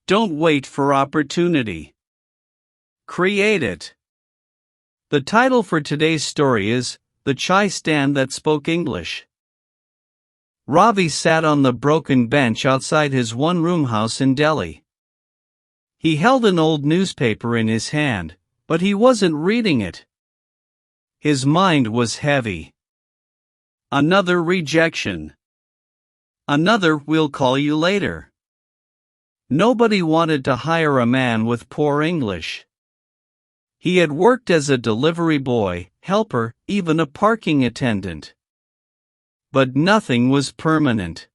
Don't wait for opportunity. Create it. The title for today's story is The Chai Stand That Spoke English. Ravi sat on the broken bench outside his one-room house in Delhi. He held an old newspaper in his hand, but he wasn't reading it. His mind was heavy. Another rejection. Another "we'll call you later." Nobody wanted to hire a man with poor English. He had worked as a delivery boy, helper, even a parking attendant. But nothing was permanent.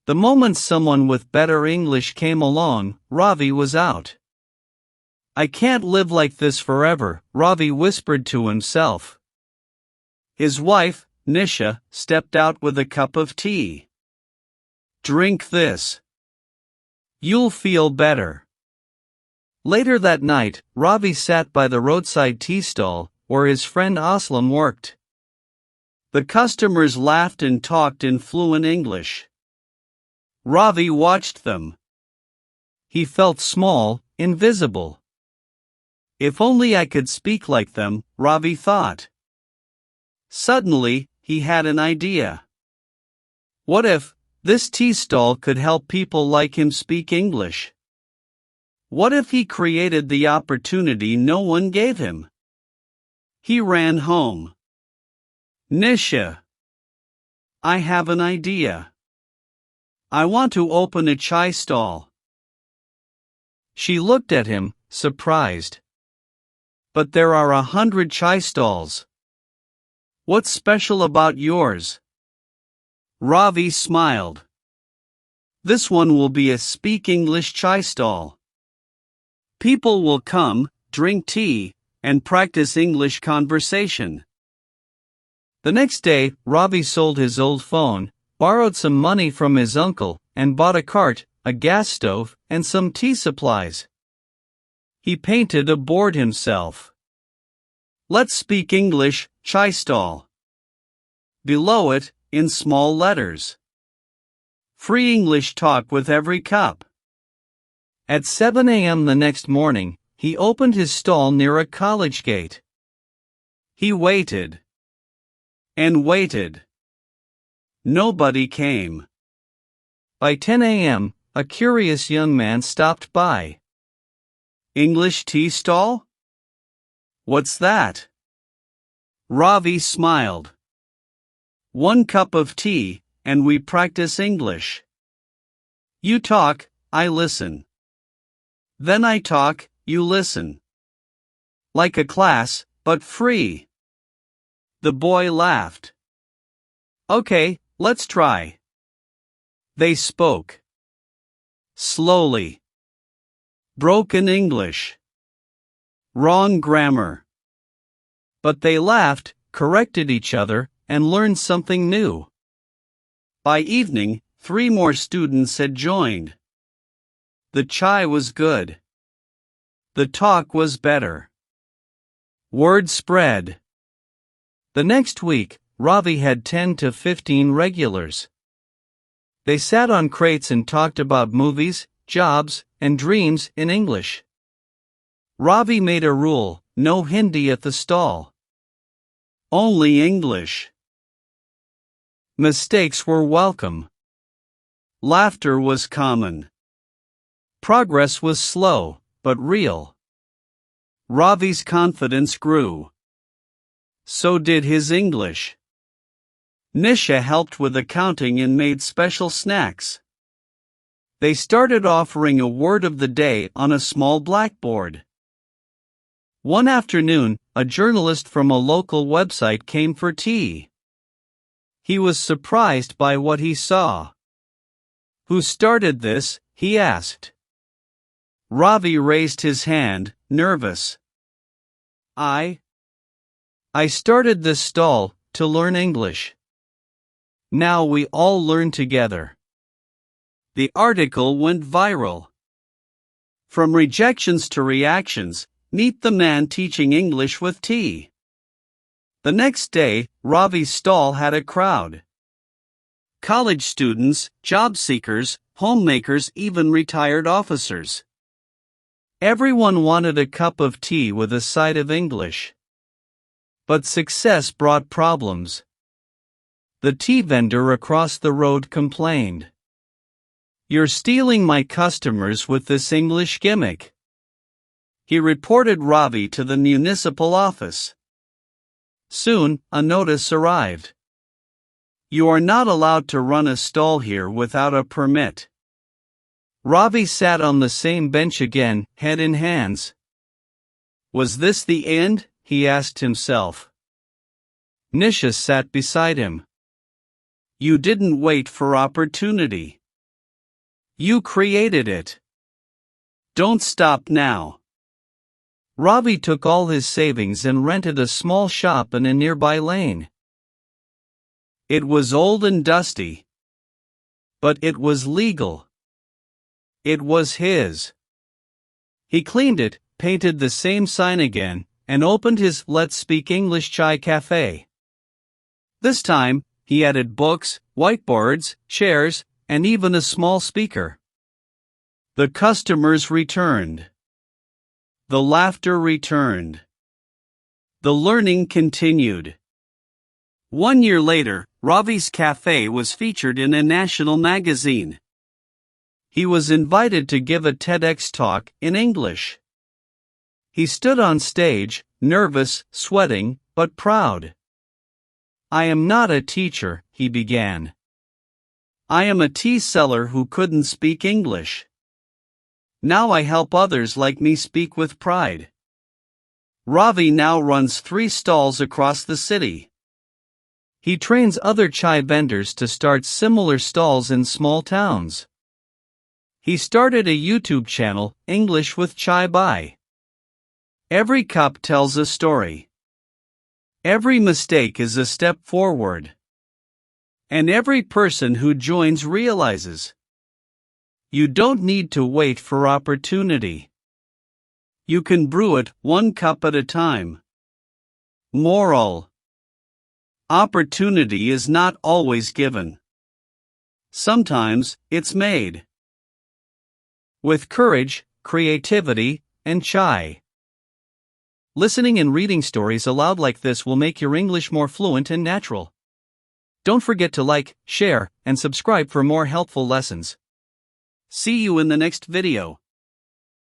The moment someone with better English came along, Ravi was out. "I can't live like this forever," Ravi whispered to himself. His wife, Nisha, stepped out with a cup of tea. "Drink this. You'll feel better." Later that night, Ravi sat by the roadside tea stall, where his friend Aslam worked. The customers laughed and talked in fluent English. Ravi watched them. He felt small, invisible. If only I could speak like them, Ravi thought. Suddenly, he had an idea. What if this tea stall could help people like him speak English? What if he created the opportunity no one gave him? He ran home. "Nisha, I have an idea. I want to open a chai stall." She looked at him, surprised. "But there are 100 chai stalls. What's special about yours?" Ravi smiled. "This one will be a Speak English chai stall. People will come, drink tea, and practice English conversation." The next day, Ravi sold his old phone, borrowed some money from his uncle, and bought a cart, a gas stove, and some tea supplies. He painted a board himself. "Let's Speak English, Chai Stall." Below it, in small letters, "Free English talk with every cup." At 7 a.m. the next morning, he opened his stall near a college gate. He waited. And waited. Nobody came. By 10 a.m., a curious young man stopped by. "English tea stall? What's that?" Ravi smiled. "1 cup of tea, and we practice English. You talk, I listen. Then I talk, you listen. Like a class, but free." The boy laughed. "Okay, let's try." They spoke. Slowly. Broken English. Wrong grammar. But they laughed, corrected each other, and learned something new. By evening, 3 more students had joined. The chai was good. The talk was better. Word spread. The next week, Ravi had 10 to 15 regulars. They sat on crates and talked about movies, jobs, and dreams in English. Ravi made a rule: no Hindi at the stall. Only English. Mistakes were welcome. Laughter was common. Progress was slow, but real. Ravi's confidence grew. So did his English. Nisha helped with accounting and made special snacks. They started offering a word of the day on a small blackboard. One afternoon, a journalist from a local website came for tea. He was surprised by what he saw. "Who started this?" he asked. Ravi raised his hand, nervous. I started this stall to learn English. Now we all learn together." The article went viral. From rejections to reactions, meet the man teaching English with tea. The next day, Ravi's stall had a crowd. college students, job seekers, homemakers, even retired officers. Everyone wanted a cup of tea with a side of English. But success brought problems. The tea vendor across the road complained. "You're stealing my customers with this English gimmick." He reported Ravi to the municipal office. Soon, a notice arrived. "You are not allowed to run a stall here without a permit." Ravi sat on the same bench again, head in hands. Was this the end? He asked himself. Nisha sat beside him. You didn't wait for opportunity. You created it. Don't stop now. Ravi took all his savings and rented a small shop in a nearby lane. It was old and dusty. But it was legal. It was his. He cleaned it, painted the same sign again, and opened his Let's Speak English Chai Cafe. This time, he added books, whiteboards, chairs, and even a small speaker. The customers returned. The laughter returned. The learning continued. 1 year later, Ravi's cafe was featured in a national magazine. He was invited to give a TEDx talk in English. He stood on stage, nervous, sweating, but proud. I am not a teacher, he began. I am a tea seller who couldn't speak English. Now I help others like me speak with pride. Ravi now runs 3 stalls across the city. He trains other chai vendors to start similar stalls in small towns. He started a YouTube channel, English with Chai Bai. Every cup tells a story. Every mistake is a step forward. And every person who joins realizes you don't need to wait for opportunity. You can brew it 1 cup at a time. Moral: opportunity is not always given. Sometimes, it's made. With courage, creativity, and chai. Listening and reading stories aloud like this will make your English more fluent and natural. Don't forget to like, share, and subscribe for more helpful lessons. See you in the next video.